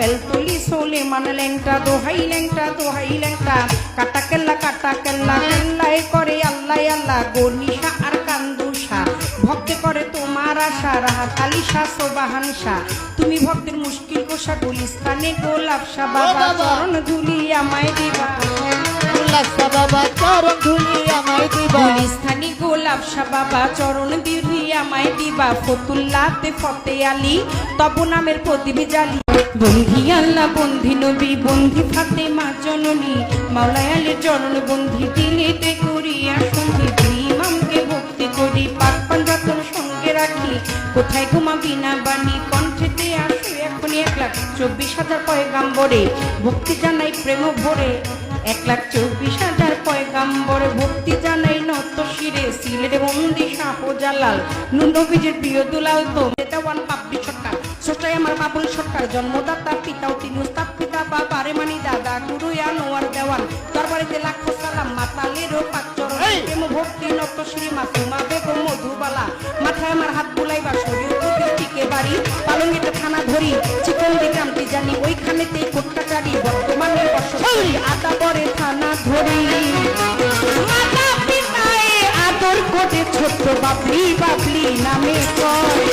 বেলতলি সোলে মানে ল্যাংটা দোহাই ল্যাংটা কাটা কেল্লা কেল্লায় করে আল্লাহ আল্লাহ গনিশা আর কান্দুষা ভক্তে করে তোমার আশা রাহাত আলী শাহ সোবাহান শাহ তুমি ভক্তের মুশকিল কোষা গুলিস্তানে গোলাপ শাহ বাবা চরণ ধুলি আমায় দিবা বাবা চরণ ধুলি আমায় দিবা গুলিস্তানি গোলাপ শাহ বাবা চরণ ধুলি আমায় দিবা ফতুল্লাতে ফতে আলী তব নামের প্রদীপ জালি বন্ধি আল্লাহ বন্ধি নবী বন্ধি ফাতেমা জননী মাওলায় আলীর চরণ বন্ধি দিলেতে করিয়া সন্ধি ইমামকে ভক্তি করি পাক পাঞ্জাতন সঙ্গে রাখি কোথায় ঘুমাবি না বাণী কণ্ঠেতে আসো এখনই 1,24,000 পয়গাম্বরে ভক্তি জানাই প্রেম ভরে 1,24,000 পয়গাম্বরে ভক্তি জানাই নত শিরে সিলেটে বন্দি শাহজালাল নবীজির প্রিয় দুলাল তো দেওয়ান পাপড়ি সরকার সোটাই আমার বাবুল সরকার জন্মদাতা পিতাও তিনি উস্তাদ পিতা বাবা রে মানি দাদা গুরু আনোয়ার দেওয়ান দরবারিতে লাখো সালাম মাতালেরও পাক চরণ প্রেম ভক্তি নত শ্রী মাসুমা বেগম মধুবালা মাথায় আমার হাত বুলাইবা শরীয়তের টিকে বাড়ি পালঙ্গিতে থানা ধরি চিকন দিকামটি জানি ওইখানেতেই কোটকাচারি বর্তমানে বসতি আদা বরে থানা ধরি মাতা পিতায় আদর করে ছোট্ট বাবলি নামে কয়